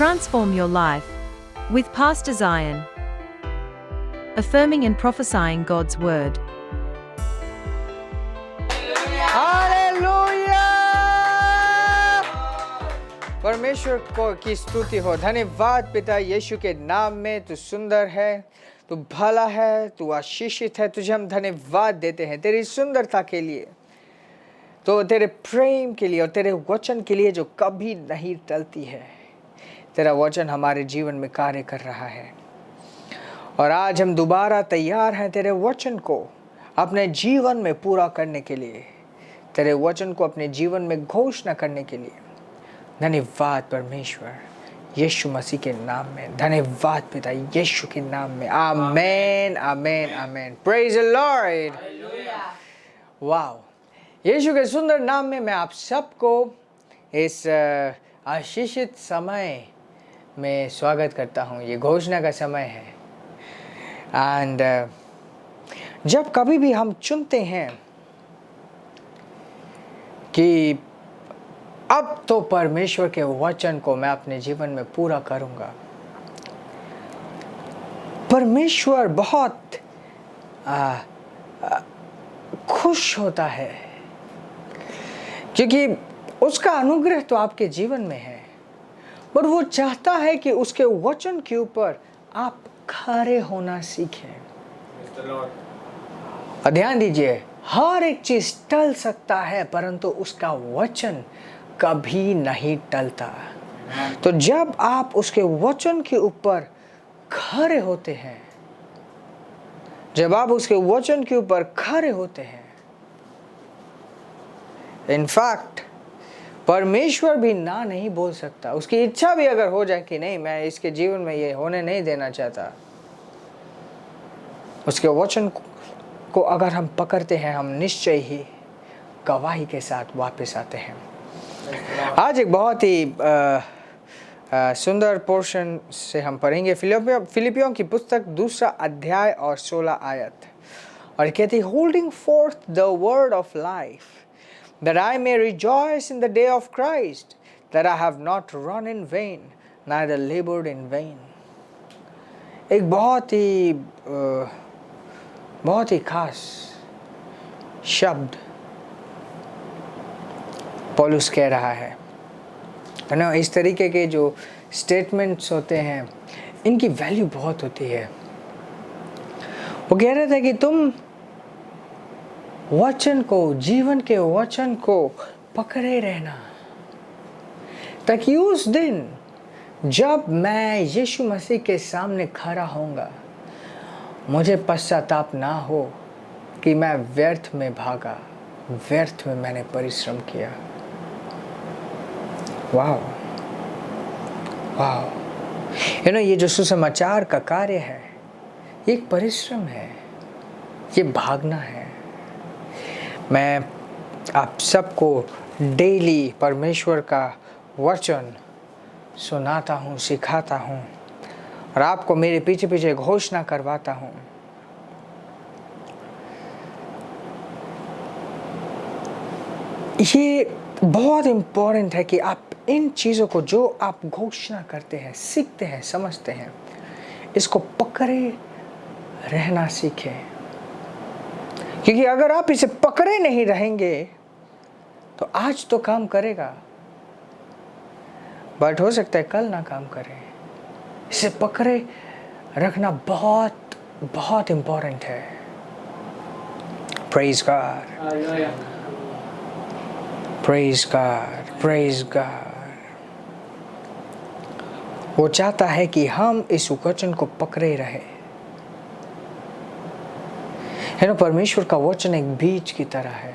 Transform your life with Pastor Zion. Affirming and prophesying God's word. Hallelujah! परमेश्वर को की स्तुति हो। धन्यवाद पिता यीशु के नाम में। तू सुंदर है, तू भला है, तू आशीषित है। तुझे हम धन्यवाद देते हैं तेरी सुंदरता के लिए, तो तेरे प्रेम के लिए और तेरे वचन के लिए जो कभी नहीं टलती है। तेरा वचन हमारे जीवन में कार्य कर रहा है और आज हम दोबारा तैयार हैं तेरे वचन को अपने जीवन में पूरा करने के लिए, तेरे वचन को अपने जीवन में घोषणा करने के लिए। धन्यवाद परमेश्वर यीशु मसीह के नाम में। धन्यवाद पिता यीशु के नाम में। Amen amen amen. Praise the Lord. Wow, Yeshu के सुंदर नाम में मैं आप सबको इस आशीषित समय में स्वागत करता हूँ। ये घोषणा का समय है एंड जब कभी भी हम चुनते हैं कि अब तो परमेश्वर के वचन को मैं अपने जीवन में पूरा करूँगा, परमेश्वर बहुत खुश होता है क्योंकि उसका अनुग्रह तो आपके जीवन में है, पर वो चाहता है कि उसके वचन के ऊपर आप खड़े होना सीखें। और ध्यान दीजिए, हर एक चीज टल सकता है परंतु उसका वचन कभी नहीं टलता। तो जब आप उसके वचन के ऊपर खड़े होते हैं, जब आप उसके वचन के ऊपर खड़े होते हैं, इनफैक्ट परमेश्वर भी ना नहीं बोल सकता। उसकी इच्छा भी अगर हो जाए कि नहीं, मैं इसके जीवन में ये होने नहीं देना चाहता, उसके वचन को अगर हम पकड़ते हैं, हम निश्चय ही गवाही के साथ वापस आते हैं। आज एक बहुत ही सुंदर पोर्शन से हम पढ़ेंगे फिलिपियों की पुस्तक 2 अध्याय और 16 आयत। और कहती, holding fourth the word of life, that I may rejoice in the day of Christ, that I have not run in vain, neither labored in vain। एक बहुत ही खास शब्द पौलुस कह रहा है ना। इस तरीके के जो स्टेटमेंट्स होते हैं, इनकी वैल्यू बहुत होती है। वो कह रहा था कि तुम वचन को, जीवन के वचन को पकड़े रहना, ताकि उस दिन जब मैं यीशु मसीह के सामने खड़ा होऊंगा, मुझे पश्चाताप ना हो कि मैं व्यर्थ में भागा, व्यर्थ में मैंने परिश्रम किया। वाह वाह, ये जो सुसमाचार का कार्य है, ये एक परिश्रम है, ये भागना है। मैं आप सबको डेली परमेश्वर का वचन सुनाता हूँ, सिखाता हूँ और आपको मेरे पीछे पीछे घोषणा करवाता हूँ। ये बहुत इम्पोर्टेंट है कि आप इन चीज़ों को, जो आप घोषणा करते हैं, सीखते हैं, समझते हैं, इसको पकड़े रहना सीखें। क्योंकि अगर आप इसे पकड़े नहीं रहेंगे तो आज तो काम करेगा, बट हो सकता है कल ना काम करे। इसे पकड़े रखना बहुत बहुत इम्पोर्टेंट है। Praise God, praise God, praise God. वो चाहता है कि हम इस वचन को पकड़े रहे। परमेश्वर का वचन एक बीज की तरह है।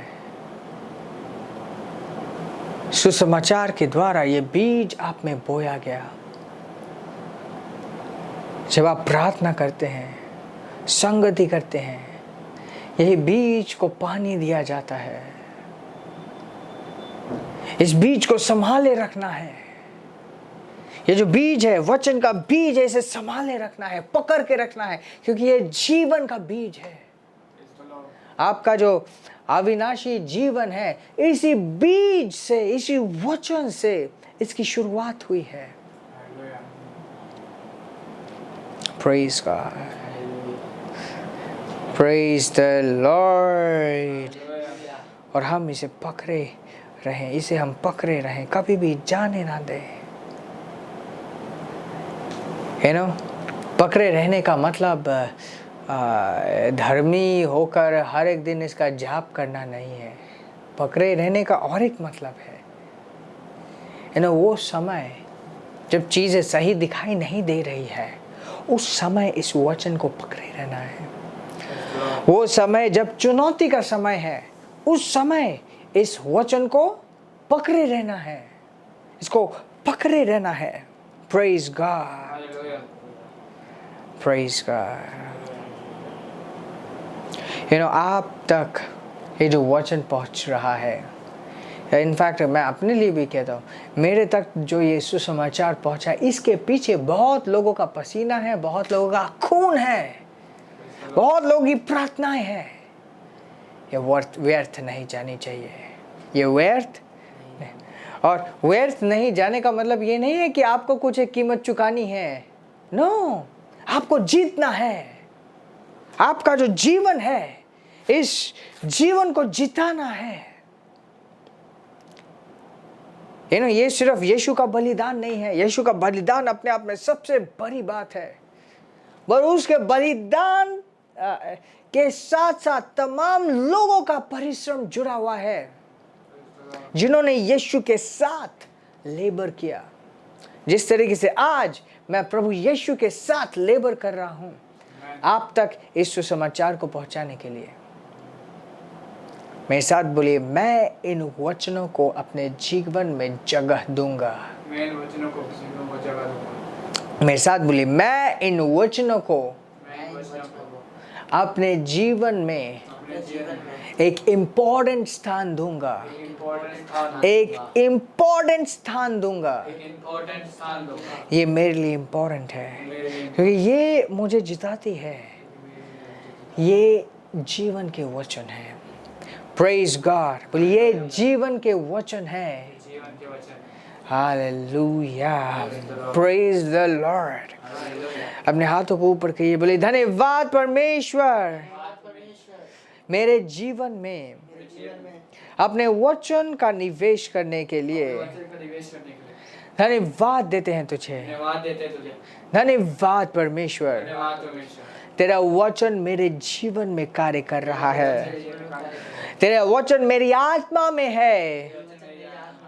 सुसमाचार के द्वारा ये बीज आप में बोया गया। जब आप प्रार्थना करते हैं, संगति करते हैं, यही बीज को पानी दिया जाता है। इस बीज को संभाले रखना है। ये जो बीज है, वचन का बीज है, इसे संभाले रखना है, पकड़ के रखना है, क्योंकि ये जीवन का बीज है। आपका जो अविनाशी जीवन है, इसी बीज से, इसी वचन से इसकी शुरुआत हुई है। Praise God. Praise the Lord. और हम इसे पकड़े रहें, इसे हम पकड़े रहें, कभी भी जाने ना दें। पकड़े रहने का मतलब धर्मी होकर हर एक दिन इसका जाप करना नहीं है। पकड़े रहने का और एक मतलब है वो समय जब चीज़ें सही दिखाई नहीं दे रही है, उस समय इस वचन को पकड़े रहना है। वो समय जब चुनौती का समय है, उस समय इस वचन को पकड़े रहना है, इसको पकड़े रहना है। Praise God. Praise God. आप तक ये जो वचन पहुंच रहा है, इनफैक्ट मैं अपने लिए भी कहता हूँ, मेरे तक जो ये सुसमाचार पहुंचा, इसके पीछे बहुत लोगों का पसीना है, बहुत लोगों का खून है, बहुत लोगों की प्रार्थनाएं हैं। ये व्यर्थ नहीं जानी चाहिए, ये व्यर्थ। और व्यर्थ नहीं जाने का मतलब ये नहीं है कि आपको कुछ एक कीमत चुकानी है। नो, आपको जीतना है। आपका जो जीवन है, इस जीवन को जिताना है। ये सिर्फ यीशु का बलिदान नहीं है। यीशु का बलिदान अपने आप में सबसे बड़ी बात है, पर उसके बलिदान के साथ साथ तमाम लोगों का परिश्रम जुड़ा हुआ है, जिन्होंने यीशु के साथ लेबर किया। जिस तरीके से आज मैं प्रभु यीशु के साथ लेबर कर रहा हूं आप तक इस सुसमाचार को पहुंचाने के लिए। मेरे साथ बोलिए, मैं इन वचनों को अपने जीवन में जगह दूंगा। मैं इन वचनों को जगह दूंगा। मेरे साथ बोलिए, मैं इन वचनों को अपने जीवन में एक इम्पोर्टेंट स्थान दूंगा। एक इम्पोर्टेंट स्थान दूंगा। ये मेरे लिए इम्पोर्टेंट है, क्योंकि ये मुझे जिताती है। ये जीवन के वचन है। प्रेज गॉड, बोलिए, ये जीवन के वचन है। Hallelujah, praise the Lord. अपने हाथों को ऊपर करिए, बोलिए, धन्यवाद परमेश्वर, मेरे जीवन में अपने वचन का निवेश करने के लिए धन्यवाद देते हैं तुझे। धन्यवाद परमेश्वर, तेरा वचन मेरे जीवन में कार्य कर रहा है। तेरा वचन मेरी आत्मा में है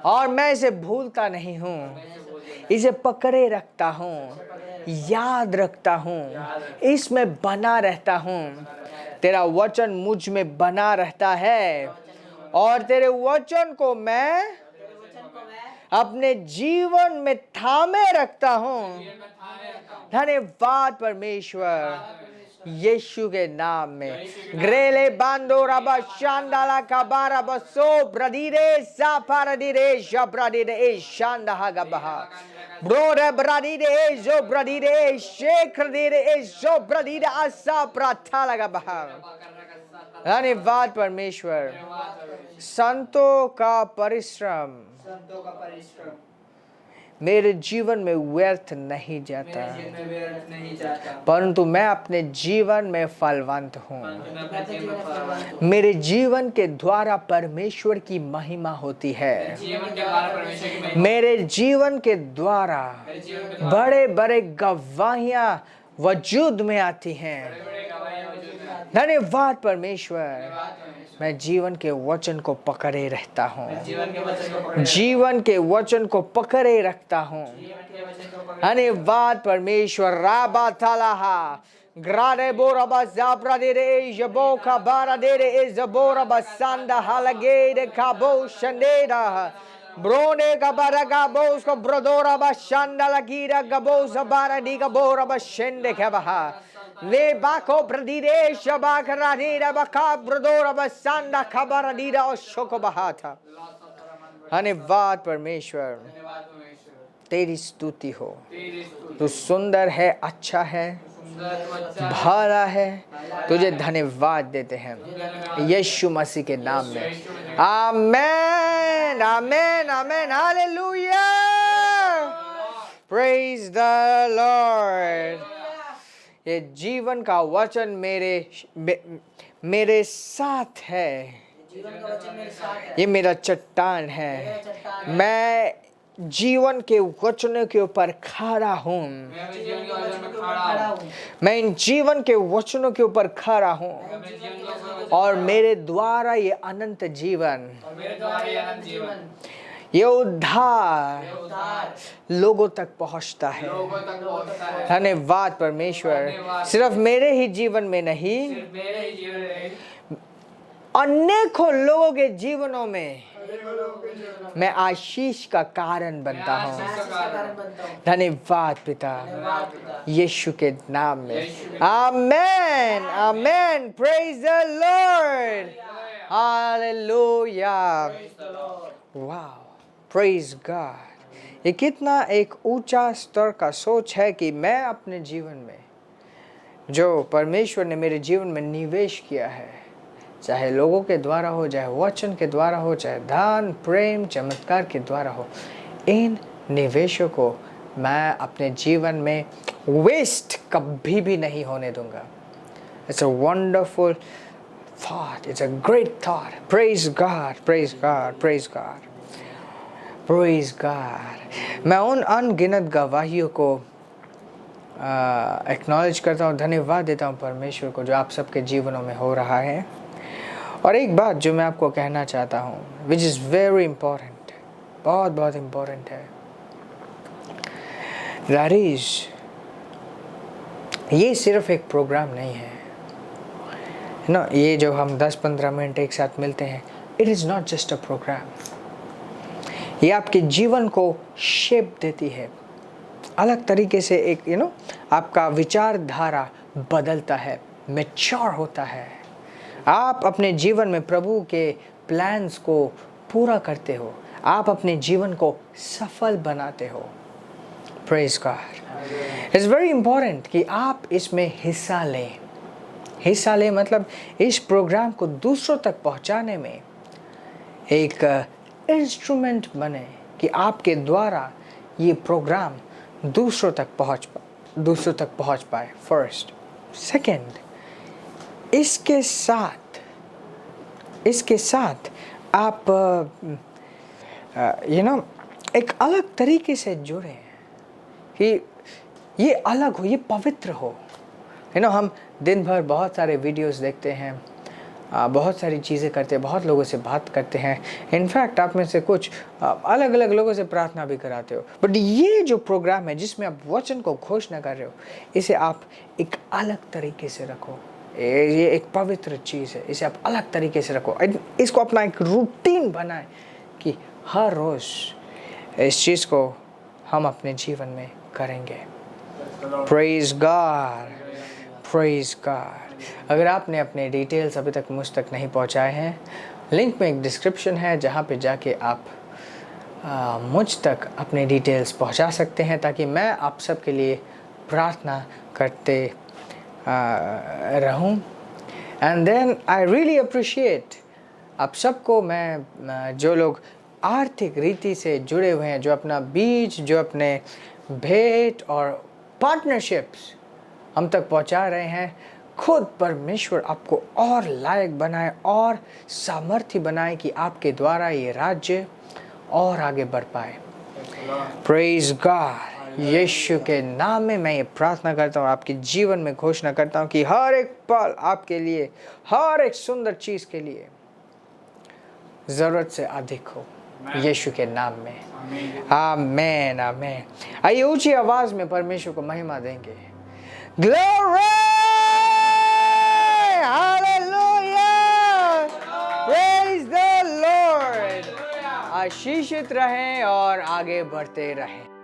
और मैं इसे भूलता नहीं हूँ, इसे पकड़े रखता हूँ, याद रखता हूँ, इसमें बना रहता हूँ। तेरा वचन मुझ में बना रहता है और तेरे वचन को मैं अपने जीवन में थामे रखता हूँ। धन्यवाद परमेश्वर, यीशु के नाम में। ग्रेले बांदो रबा शांडाला कबारा बसो ब्रदीरे साफारदीरे शब्रदीरे शांडहा गबहा ब्रोरे ब्रदीरे जो ब्रदीरे शेखरदीरे जो ब्रदीरे आसा प्राथा लगा बहा। धन्यवाद परमेश्वर, संतों का परिश्रम मेरे जीवन में व्यर्थ नहीं जाता, परंतु मैं अपने जीवन में फलवंत हूँ। मेरे जीवन के द्वारा परमेश्वर की महिमा होती है। मेरे जीवन के द्वारा बड़े बड़े गवाहियाँ वजूद में आती हैं। धन्यवाद परमेश्वर, मैं जीवन के वचन को पकड़े रहता हूँ, जीवन के वचन को पकड़े रखता हूँ। धन्यवाद परमेश्वर, राबा थालाहा ग्राडे बोराबा जाब्रा दे रे जबो खबारा दे रे जबोरा बसंदा हालगे दे काबो शंडेरा ब्रोने गबारा गाबो उसको ब्रोदोरा बसंदा लगीरा गबो जबारा दी गबोरा बशंडे खबहा ले बाको प्रदीरे शबाक राधीरा बका ब्रोदोरा बसंदा खबारा दीरा और शोको बहा था। धन्यवाद परमेश्वर, तेरी स्तुति हो। तू सुंदर है, अच्छा है, भला है। तुझे धन्यवाद देते हैं यीशु मसीह के नाम में। Amen amen amen, hallelujah. Praise the Lord. ये जीवन का वचन मेरे साथ है। ये मेरा चट्टान है। मैं जीवन के वचनों के ऊपर खड़ा हूँ। मैं इन जीवन के वचनों के ऊपर खड़ा हूँ और मेरे द्वारा ये अनंत जीवन, ये उद्धार लोगों तक पहुंचता है। धन्यवाद परमेश्वर। सिर्फ मेरे ही जीवन में नहीं, अनेकों लोगों के जीवनों में मैं आशीष का कारण बनता हूँ। धन्यवाद पिता, यीशु के नाम में। Amen, amen. Praise the Lord, hallelujah. Wow, praise God. ये कितना एक ऊंचा स्तर का सोच है कि मैं अपने जीवन में जो परमेश्वर ने मेरे जीवन में निवेश किया है, चाहे लोगों के द्वारा हो, चाहे वचन के द्वारा हो, चाहे दान, प्रेम, चमत्कार के द्वारा हो, इन निवेशों को मैं अपने जीवन में वेस्ट कभी भी नहीं होने दूंगा। It's a wonderful thought, it's a great thought. Praise God, praise God, praise God, praise God. मैं उन अनगिनत गवाहियों को एक्नॉलेज करता हूँ, धन्यवाद देता हूँ परमेश्वर को जो आप सबके जीवनों में हो रहा है। और एक बात जो मैं आपको कहना चाहता हूँ, विच इज़ वेरी इम्पोर्टेंट, बहुत बहुत इम्पोर्टेंट है, दैट इज, ये सिर्फ एक प्रोग्राम नहीं है ना। ये जो हम 10-15 मिनट एक साथ मिलते हैं, it is not just a program. ये आपके जीवन को शेप देती है, अलग तरीके से एक आपका विचारधारा बदलता है, मैच्योर होता है। आप अपने जीवन में प्रभु के प्लान्स को पूरा करते हो, आप अपने जीवन को सफल बनाते हो। Praise God. It's very important कि आप इसमें हिस्सा लें। हिस्सा लें मतलब इस प्रोग्राम को दूसरों तक पहुंचाने में एक इंस्ट्रूमेंट बने कि आपके द्वारा ये प्रोग्राम दूसरों तक पहुंच पाए। फर्स्ट, सेकंड, इसके साथ आप एक अलग तरीके से जुड़े कि ये अलग हो, ये पवित्र हो। हम दिन भर बहुत सारे वीडियोस देखते हैं, बहुत सारी चीज़ें करते हैं, बहुत लोगों से बात करते हैं। इनफैक्ट आप में से कुछ अलग अलग लोगों से प्रार्थना भी कराते हो। बट ये जो प्रोग्राम है जिसमें आप वचन को घोषणा कर रहे हो, इसे आप एक अलग तरीके से रखो। ये एक पवित्र चीज़ है, इसे आप अलग तरीके से रखो। इसको अपना एक रूटीन बनाएं कि हर रोज़ इस चीज़ को हम अपने जीवन में करेंगे। Praise God, praise God. अगर आपने अपने डिटेल्स अभी तक मुझ तक नहीं पहुंचाए हैं, लिंक में एक डिस्क्रिप्शन है जहां पे जाके आप मुझ तक अपने डिटेल्स पहुंचा सकते हैं, ताकि मैं आप सब के लिए प्रार्थना करते रहूं। And then I really appreciate आप सबको। मैं जो लोग आर्थिक रीति से जुड़े हुए हैं, जो अपना बीज, जो अपने भेंट और पार्टनरशिप्स हम तक पहुंचा रहे हैं, खुद परमेश्वर आपको और लायक बनाए और सामर्थ्य बनाए कि आपके द्वारा ये राज्य और आगे बढ़ पाए। Praise God. यीशु के नाम में मैं ये प्रार्थना करता हूँ, आपके जीवन में घोषणा करता हूँ कि हर एक पल आपके लिए, हर एक सुंदर चीज़ के लिए ज़रूरत से अधिक हो, यीशु के नाम में। आमेन, आमेन। आइए ऊंची आवाज में परमेश्वर को महिमा देंगे। Glory, hallelujah, praise the Lord. आशीषित रहें और आगे बढ़ते रहें।